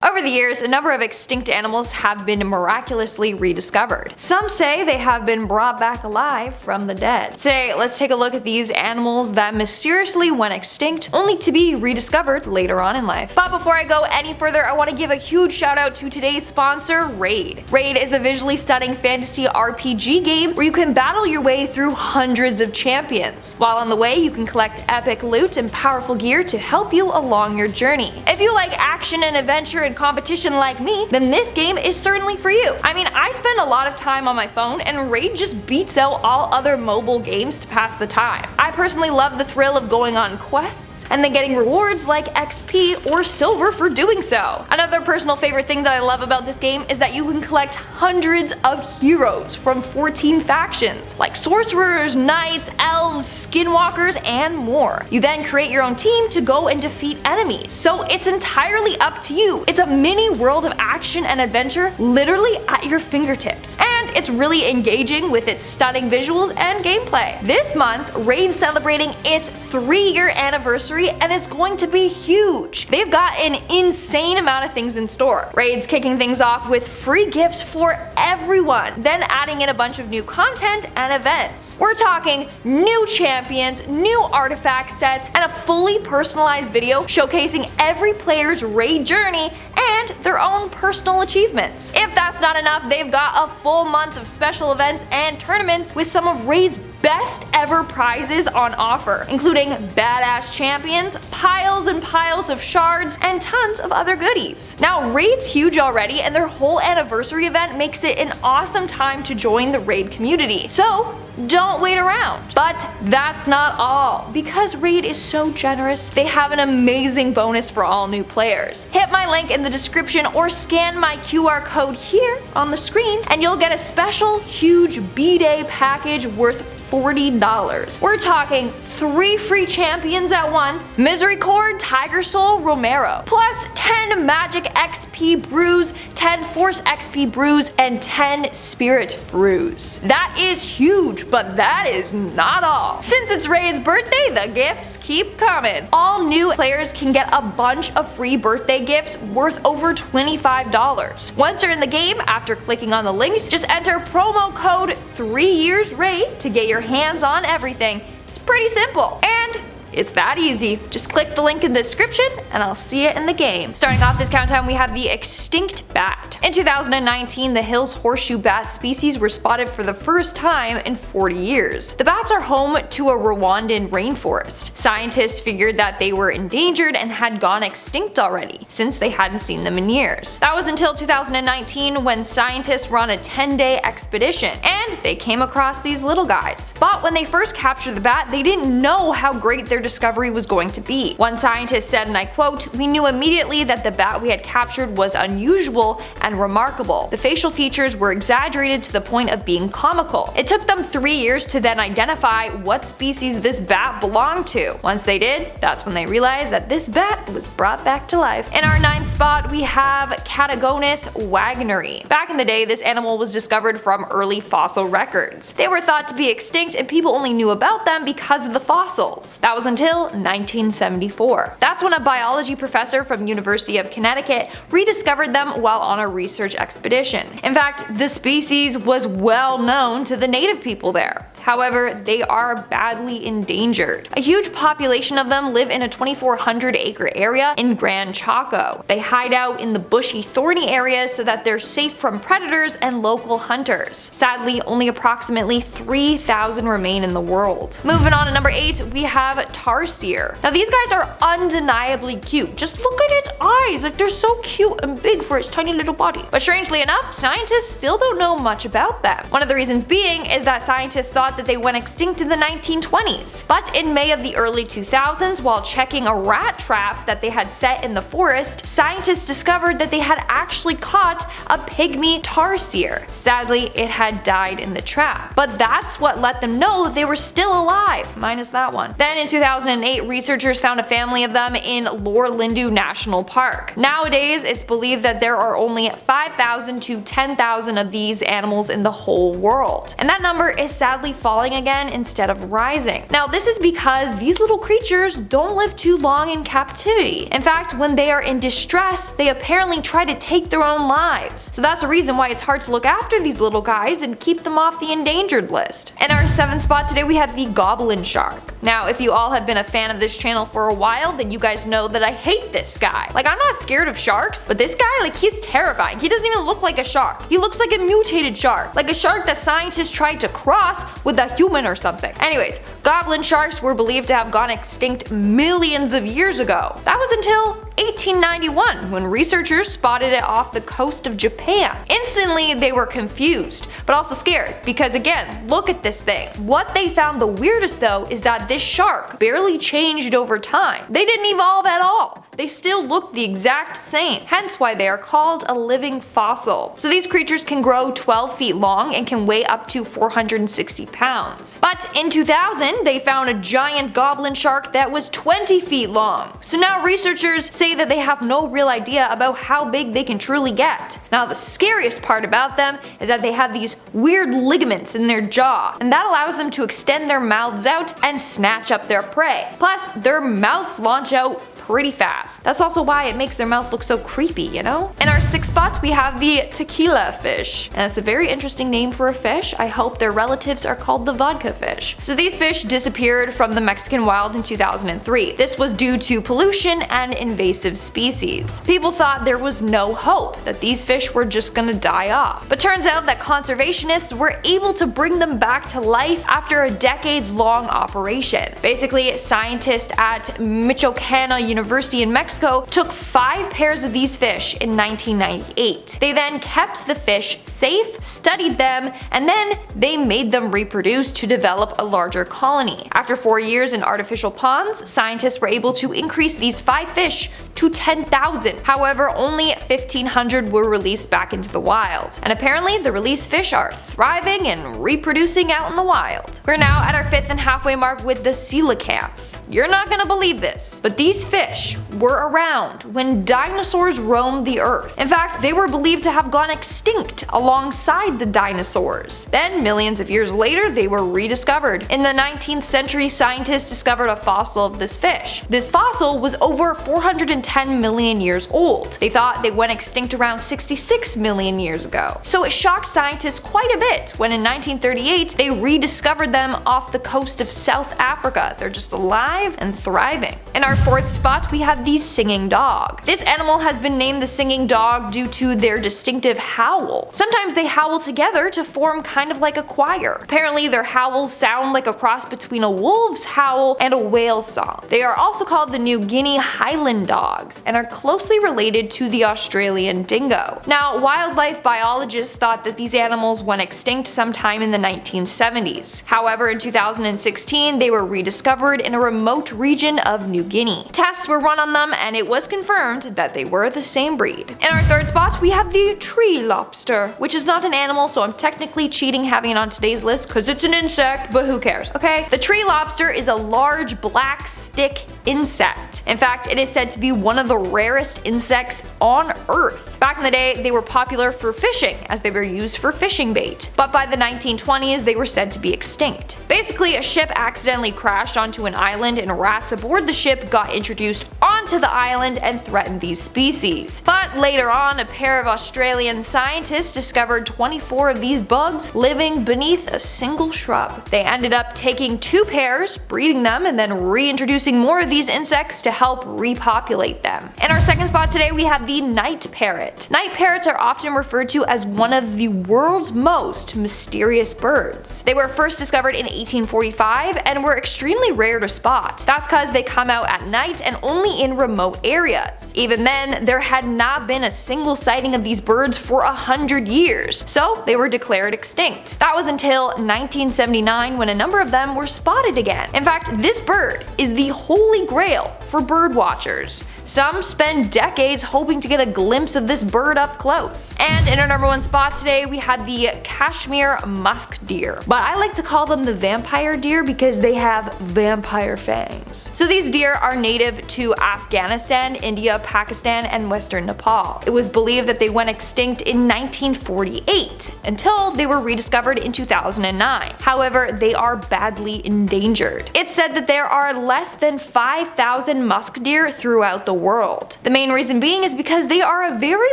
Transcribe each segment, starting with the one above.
Over the years, a number of extinct animals have been miraculously rediscovered. Some say they have been brought back alive from the dead. Today, let's take a look at these animals that mysteriously went extinct, only to be rediscovered later on in life. But before I go any further, I want to give a huge shout out to today's sponsor, Raid. Raid is a visually stunning fantasy RPG game where you can battle your way through hundreds of champions. While on the way, you can collect epic loot and powerful gear to help you along your journey. If you like action and adventure and competition like me, then this game is certainly for you. I mean, I spend a lot of time on my phone, and Raid just beats out all other mobile games to pass the time. I personally love the thrill of going on quests and then getting rewards like XP or silver for doing so. Another personal favorite thing that I love about this game is that you can collect hundreds of heroes from 14 factions, like sorcerers, knights, elves, skinwalkers, and more. You then create your own team to go and defeat enemies, so it's entirely up to you. It's a mini world of action and adventure literally at your fingertips, and it's really engaging with its stunning visuals and gameplay. This month, Raid's celebrating its 3-year anniversary, and it's going to be huge. They've got an insane amount of things in store. Raid's kicking things off with free gifts for everyone, then adding in a bunch of new content and events. We're talking new champions, new artifact sets, and a fully personalized video showcasing every player's Raid journey and their own personal achievements. If that's not enough, they've got a full month of special events and tournaments with some of Raid's best ever prizes on offer, including badass champions, piles and piles of shards, and tons of other goodies. Now, Raid's huge already, and their whole anniversary event makes it an awesome time to join the Raid community. So don't wait around. But that's not all. Because Raid is so generous, they have an amazing bonus for all new players. Hit my link in the description or scan my QR code here on the screen, and you'll get a special huge B-Day package worth $40. We're talking 3 free champions at once, Misericord, Tiger Soul, Romero, plus 10 Magic XP brews, 10 Force XP brews, and 10 Spirit brews. That is huge, but that is not all. Since it's Raid's birthday, the gifts keep coming. All new players can get a bunch of free birthday gifts worth over $25. Once you're in the game, after clicking on the links, just enter promo code 3YearsRaid to get your hands on everything. It's pretty simple, and it's that easy. Just click the link in the description and I'll see it in the game. Starting off this countdown, we have the extinct bat. In 2019, the Hills horseshoe bat species were spotted for the first time in 40 years. The bats are home to a Rwandan rainforest. Scientists figured that they were endangered and had gone extinct already, since they hadn't seen them in years. That was until 2019 when scientists were on a 10-day expedition, and they came across these little guys. But when they first captured the bat, they didn't know how great their discovery was going to be. One scientist said, and I quote, "We knew immediately that the bat we had captured was unusual and remarkable. The facial features were exaggerated to the point of being comical. It took them 3 years to then identify what species this bat belonged to. Once they did, that's when they realized that this bat was brought back to life." In our 9th spot, we have Catgonus Wagneri. Back in the day, this animal was discovered from early fossil records. They were thought to be extinct, and people only knew about them because of the fossils. That was until 1974. That's when a biology professor from University of Connecticut rediscovered them while on a research expedition. In fact, the species was well known to the native people there. However, they are badly endangered. A huge population of them live in a 2,400-acre area in Grand Chaco. They hide out in the bushy, thorny areas so that they're safe from predators and local hunters. Sadly, only approximately 3,000 remain in the world. Moving on to number 8, we have Tarsier. Now, these guys are undeniably cute. Just look at its eyes, like they're so cute and big for its tiny little body. But strangely enough, scientists still don't know much about them. One of the reasons being is that scientists thought that they went extinct in the 1920s. But in May of the early 2000s, while checking a rat trap that they had set in the forest, scientists discovered that they had actually caught a pygmy tarsier. Sadly, it had died in the trap. But that's what let them know that they were still alive, minus that one. Then in 2008, researchers found a family of them in Lore Lindu National Park. Nowadays, it's believed that there are only 5,000 to 10,000 of these animals in the whole world. And that number is sadly falling again instead of rising. Now this is because these little creatures don't live too long in captivity. In fact, when they are in distress, they apparently try to take their own lives. So that's a reason why it's hard to look after these little guys and keep them off the endangered list. In our 7th spot today we have the Goblin Shark. Now if you all have been a fan of this channel for a while, then you guys know that I hate this guy. Like, I'm not scared of sharks, but this guy, like, he's terrifying. He doesn't even look like a shark. He looks like a mutated shark. Like a shark that scientists tried to cross with a human or something. Anyways, goblin sharks were believed to have gone extinct millions of years ago. That was until 1891 when researchers spotted it off the coast of Japan. Instantly they were confused, but also scared, because again, look at this thing. What they found the weirdest though is that this shark barely changed over time. They didn't evolve at all. They still look the exact same, hence why they are called a living fossil. So these creatures can grow 12 feet long and can weigh up to 460 pounds. But in 2000, they found a giant goblin shark that was 20 feet long. So now researchers say that they have no real idea about how big they can truly get. Now the scariest part about them is that they have these weird ligaments in their jaw, and that allows them to extend their mouths out and snatch up their prey. Plus, their mouths launch out pretty fast. That's also why it makes their mouth look so creepy, you know? In our 6th spot, we have the Tequila Fish. And it's a very interesting name for a fish. I hope their relatives are called the vodka fish. So these fish disappeared from the Mexican wild in 2003. This was due to pollution and invasive species. People thought there was no hope, that these fish were just gonna die off. But turns out that conservationists were able to bring them back to life after a decades-long operation. Basically, scientists at Michoacana University in Mexico took 5 pairs of these fish in 1998. They then kept the fish safe, studied them, and then they made them reproduce to develop a larger colony. After 4 years in artificial ponds, scientists were able to increase these 5 fish to 10,000. However, only 1,500 were released back into the wild. And apparently the released fish are thriving and reproducing out in the wild. We're now at our 5th and halfway mark with the Coelacanth. You're not gonna believe this, but these fish were around when dinosaurs roamed the earth. In fact, they were believed to have gone extinct alongside the dinosaurs. Then, millions of years later, they were rediscovered. In the 19th century, scientists discovered a fossil of this fish. This fossil was over 410 million years old. They thought they went extinct around 66 million years ago. So it shocked scientists quite a bit when in 1938 they rediscovered them off the coast of South Africa. They're just alive and thriving. In our 4th spot, we have the singing dog. This animal has been named the singing dog due to their distinctive howl. Sometimes they howl together to form kind of like a choir. Apparently their howls sound like a cross between a wolf's howl and a whale's song. They are also called the New Guinea Highland dogs and are closely related to the Australian dingo. Now, wildlife biologists thought that these animals went extinct sometime in the 1970s. However, in 2016 they were rediscovered in a remote region of New Guinea. Tests were run on them and it was confirmed that they were the same breed. In our 3rd spot, we have the tree lobster, which is not an animal, so I'm technically cheating having it on today's list because it's an insect, but who cares, okay? The tree lobster is a large black stick insect. In fact, it is said to be one of the rarest insects on Earth. Back in the day, they were popular for fishing, as they were used for fishing bait. But by the 1920s, they were said to be extinct. Basically, a ship accidentally crashed onto an island and rats aboard the ship got introduced onto the island and threatened these species. But later on, a pair of Australian scientists discovered 24 of these bugs living beneath a single shrub. They ended up taking 2 pairs, breeding them, and then reintroducing more of these insects to help repopulate them. In our 2nd spot today, we have the night parrot. Night parrots are often referred to as one of the world's most mysterious birds. They were first discovered in 1845 and were extremely rare to spot. That's because they come out at night and only in remote areas. Even then, there had not been a single sighting of these birds for 100 years, so they were declared extinct. That was until 1979 when a number of them were spotted again. In fact, this bird is the holy grail for bird watchers. Some spend decades hoping to get a glimpse of this bird up close. And in our number 1 spot today, we had the Kashmir musk deer. But I like to call them the vampire deer because they have vampire fangs. So these deer are native to Afghanistan, India, Pakistan, and western Nepal. It was believed that they went extinct in 1948 until they were rediscovered in 2009. However, they are badly endangered. It's said that there are less than 5,000 musk deer throughout the world. The main reason being is because they are a very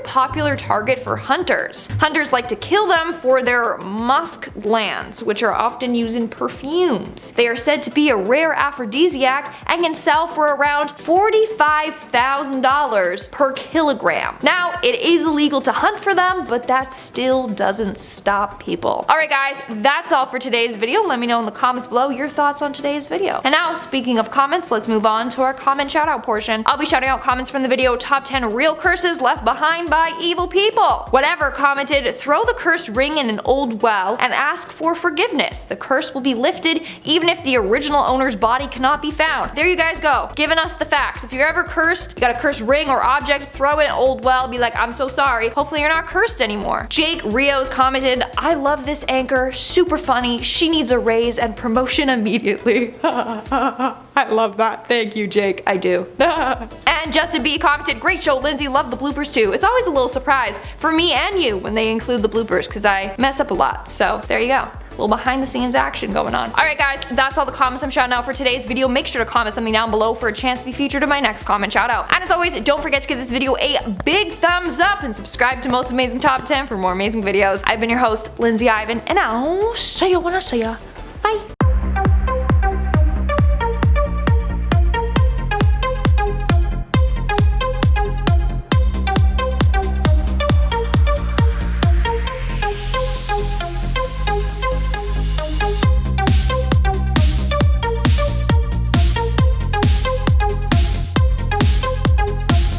popular target for hunters. Hunters like to kill them for their musk glands, which are often used in perfumes. They are said to be a rare aphrodisiac and can sell for around $45,000 per kilogram. Now, it is illegal to hunt for them, but that still doesn't stop people. Alright guys, that's all for today's video. Let me know in the comments below your thoughts on today's video. And now, speaking of comments, let's move on to our comment shoutout portion. I'll be shouting out comments from the video Top 10 Real Curses Left Behind by Evil People. Whatever commented, throw the cursed ring in an old well and ask for forgiveness. The curse will be lifted even if the original owner's body cannot be found. There you guys go, giving us the facts. If you're ever cursed, you got a cursed ring or object, throw it in an old well, be like, I'm so sorry. Hopefully you're not cursed anymore. Jake Rios commented, I love this anchor, super funny, she needs a raise and promotion immediately. I love that. Thank you, Jake. I do. And Justin B commented, great show, Lindsay, love the bloopers too. It's always a little surprise for me and you when they include the bloopers because I mess up a lot. So there you go. A little behind the scenes action going on. Alright guys, that's all the comments I'm shouting out for today's video. Make sure to comment something down below for a chance to be featured in my next comment shout out. And as always, don't forget to give this video a big thumbs up and subscribe to Most Amazing Top 10 for more amazing videos. I've been your host, Lindsay Ivan, and I'll see ya when I see ya.